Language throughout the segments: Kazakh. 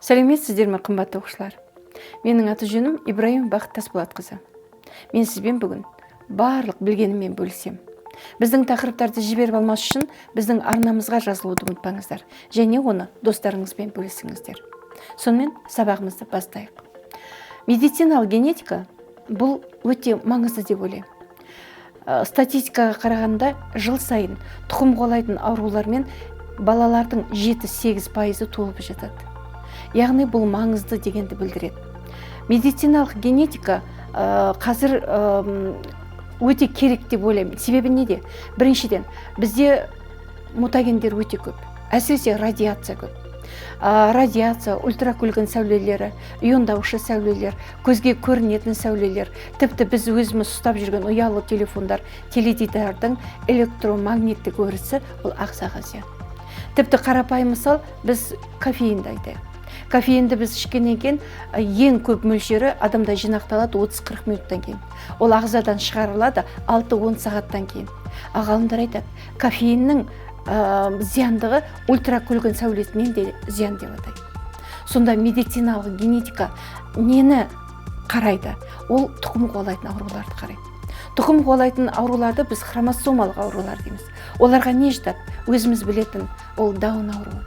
Сәлеметсіздер ме, қымбатты оқушылар? Менің аты жөнім Ибраим Бақыт Тасболатқызы. Мен сізбен бүгін барлық білгеніммен бөлісем. Біздің тақырыптарды жіберіп алмас үшін біздің арнамызға жазылуды ұмытпаңыздар, және оны достарыңызбен бөлісіңіздер. Сонымен сабағымызды бастайық. Медициналық генетика бұл өте маңызды деп ойлаймын. Статистикаға қарағанда жыл сайын тұқым қуалайтын аурулармен балалардың 7-8% толып жатады. Яғни бұл маңызды дегенді білдіреді. Медициналық генетика қазір өте керек деп ойлаймын. Себебі неде? Біріншіден, бізде мутагендер өте көп. Әсіресе радиация көп. Радиация, ультракүлгін сәулелері, иондаушы сәулелер, көзге көрінетін сәулелер, тіпті біз өзіміз ұстап жүрген ұялы телефондар, теледидардың электромагниттік өрісі бұл ағзаға зиян. Тіпті қарапайым мысал, біз кофеинді айтайық. Кофеинді біз ішкеннен кейін ең көп мөлшері адамда жинақталады 30-40 минуттан кейін. Ол ағзадан шығарылады 6-10 сағаттан кейін. Ғалымдар айтады, кофеиннің зияндығы ультракүлгін сәулесінен де зиян деп атайды. Сонда медициналық генетика нені қарайды? Ол тұқым қуалайтын ауруларды қарайды. Тұқым қуалайтын ауруларды біз хромосомалық аурулар дейміз. Оларға не жатады? Өзіміз білетін ол Даун ауруы.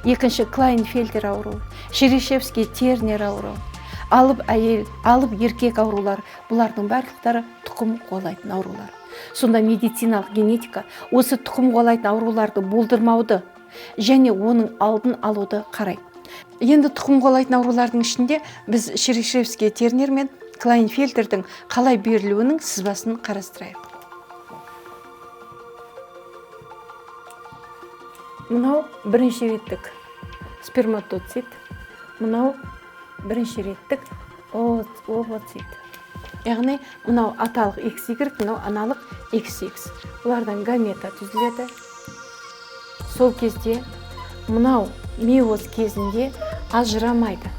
Екінші Клайнфельтер ауруы, Шерешевский Тернер ауруы, алып әйел, алып еркек аурулар, бұлардың барлықтары тұқым қуалайтын аурулар. Сонда медициналық генетика осы тұқым қуалайтын ауруларды болдырмауды және оның алдын алуды қарайды. Енді тұқым қуалайтын аурулардың ішінде біз Шерешевский Тернер мен Клайнфельтердің қалай берілуінің сызбасын қарастырайық. Мынау бірінші реттік сперматоцит, мынау бірінші реттік овоцит. Яғни мынау аталық XY, мынау аналық XX. Бұлардан гамета түзіледі. Сол кезде мынау мейоз кезінде ажырамайды.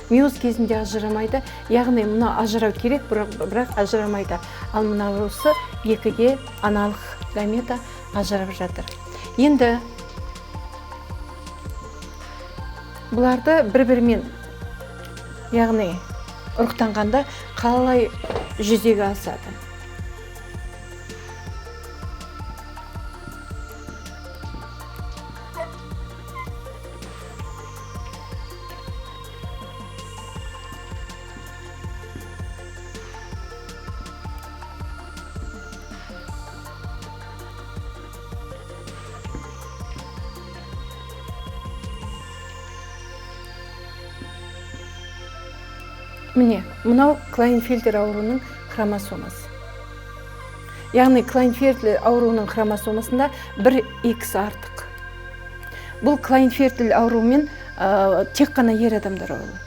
Мейоз кезінде ажырамайды, яғни мынау ажырау керек, бірақ ажырамайды. Ал мынау осы екіге аналық гамета ажырап жатыр. Енді бұларды бір-бірімен, яғни ұрықтанғанда қалай жүзеге асады? Міне, мынау Клайнфельтер ауруының хромосомасы. Яғни Клайнфельтер ауруының хромосомасында 1X артық. Бұл Клайнфельтер ауруымен тек қана ер адамдар ауырады.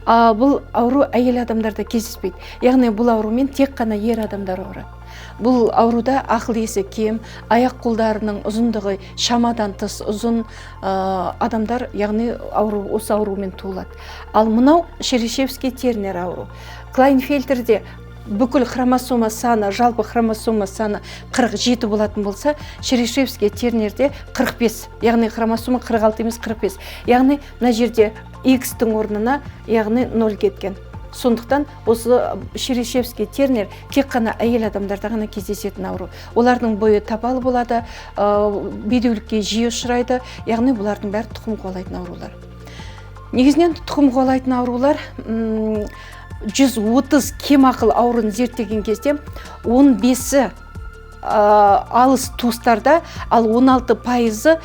Бұл ауру әйел адамдарда кездеспейді. Яғни бұл аурумен тек қана ер адамдар ауырады. Бұл ауруда ақыл есі кем, аяқ қолдарының ұзындығы шамадан тыс ұзын адамдар, яғни осы аурумен туылады. Ал мынау Шерешевский Тернер ауру. Клайнфельтерде бүкіл хромосома саны, жалпы хромосома саны 47 болатын болса, Шерешевский Тернерде 45, яғни хромосома 46 емес 45. Яғни мына жерде X-тің орнына, яғни 0 кеткен. Сондықтан осы Шерешевский Тернер тек қана әйел адамдарда ғана кездесетін ауру. Олардың бойы тапалы болады, бедеулікке жиі ұшырайды, яғни бұлардың бәрі тұқым қуалайтын аурулар. Негізінен тұқым қуалайтын аурулар 130 кемақыл ауруын зерттеген кезде 15-і алыс туыстарда, ал 16%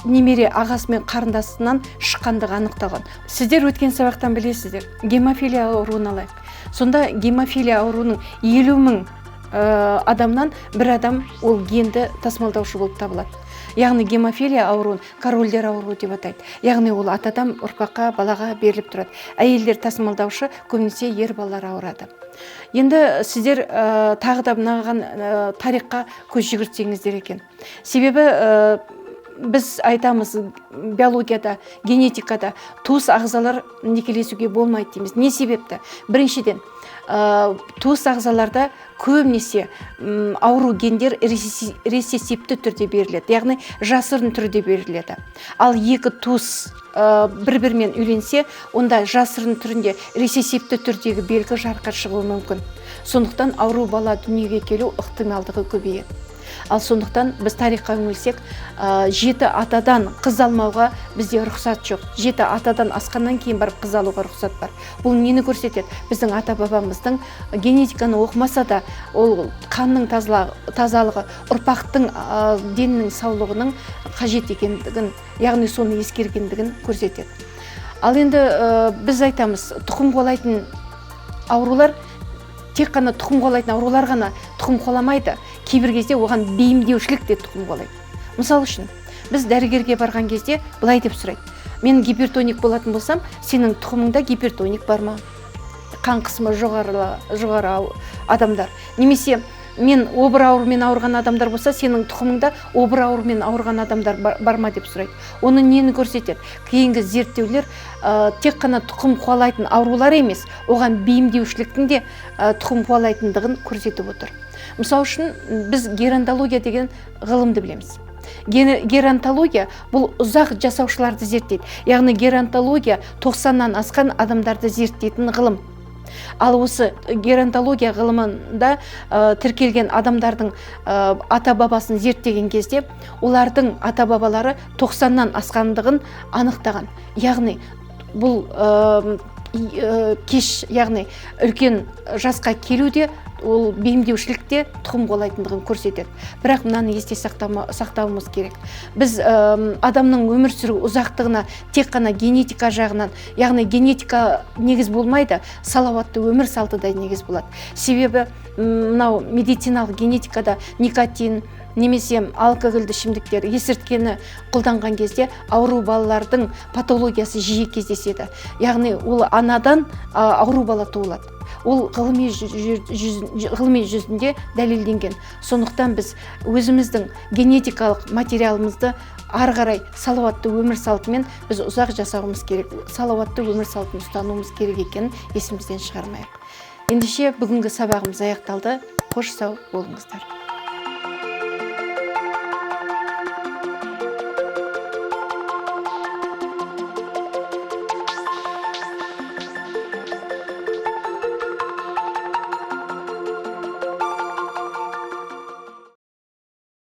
немере ағасы мен қарындасынан шыққандығы анықталған. Сіздер өткен сабақтан білесіздер, гемофилия ауруын алайық. Сонда гемофилия ауруының 50.000 адамнан бір адам ол генді тасымалдаушы болып табылады. Яғни гемофилия ауруын корольдер ауруы деп атайды. Яғни ол атадан ұрпаққа, балаға беріліп тұрады. Әйелдер тасымалдаушы, көбінесе ер балалар ауырады. Енді сіздер тағы да мынаған тарихқа көз жүгіртсеңіздер екен. Себебі біз айтамыз биологияда, генетикада туыс ағзалар некелесуге болмайды дейміз. Не себепті? Біріншіден, туыс ағзаларда көбінесе ауру гендер рецессивті түрде беріледі, яғни жасырын түрде беріледі. Ал екі туыс бір-бірімен үйленсе, онда жасырын түрінде рецессивті түрдегі белгі жарыққа шығуы мүмкін. Сондықтан ауру бала дүниеге келу ықтималдығы көбейеді. Ал сондықтан біз тарихқа үңілсек, 7 атадан қыз алмауға бізде рұқсат жоқ. 7 атадан асқаннан кейін барып қыз алуға рұқсат бар. Бұл нені көрсетеді? Біздің ата-бабамыздың генетиканы оқымаса да, ол қанның тазалығы, ұрпақтың деннің саулығының қажет екендігін, яғни соны ескергендігін көрсетеді. Ал енді біз айтамыз, тұқым қуалайтын аурулар, тек қана тұқым қуалайтын аурулар ғана тұқым қуаламайды. Кейбір кезде оған бейімдеушілік те тұқым қуалайды. Мысалы үшін, біз дәрігерге барған кезде былай деп сұрайды: мен гипертоник болатын болсам, сенің тұқымыңда гипертоник бар ма? Қан қысымы жоғары адамдар. Немесе мен обыр аурумен ауырған адамдар болса, сенің тұқымыңда обыр аурумен ауырған адамдар бар ма деп сұрайды. Оны нені көрсетеді? Кейінгі зерттеулер тек қана тұқым қуалайтын аурулар емес, оған бейімдеушіліктің де тұқым қуалайтындығын көрсетіп отыр. Мысалы үшін, біз геронтология деген ғылымды білеміз. Геронтология бұл ұзақ жасаушыларды зерттейді. Яғни геронтология 90-нан асқан адамдарды зерттейтін ғылым. Ал осы геронтология ғылымында тіркелген адамдардың ата-бабасын зерттеген кезде, олардың ата-бабалары 90-нан асқандығын анықтаған. Яғни бұл кеш, яғни үлкен жасқа келуде ол бейімдеушілікте тұқым қуалайтындығын көрсетеді. Бірақ мынаны есте сақтауымыз керек. Біз адамның өмір сүру ұзақтығына тек қана генетика жағынан, яғни генетика негіз болмайды, салауатты өмір салты да негіз болады. Себебі мынау медициналық генетикада никотин, немесе алкогольді ішімдіктер, есірткіні қолданған кезде ауру балалардың патологиясы жиі кездеседі. Яғни ол анадан ауру бала туылады. Ол ғылыми жүзінде дәлелденген. Сондықтан біз өзіміздің генетикалық материалымызды ары қарай салауатты өмір салтымен біз ұзақ жасауымыз керек, салауатты өмір салтын ұстануымыз керек екенін есімізден шығармайық. Ендеше бүгінгі сабағымыз аяқталды. Қош сау болыңыздар.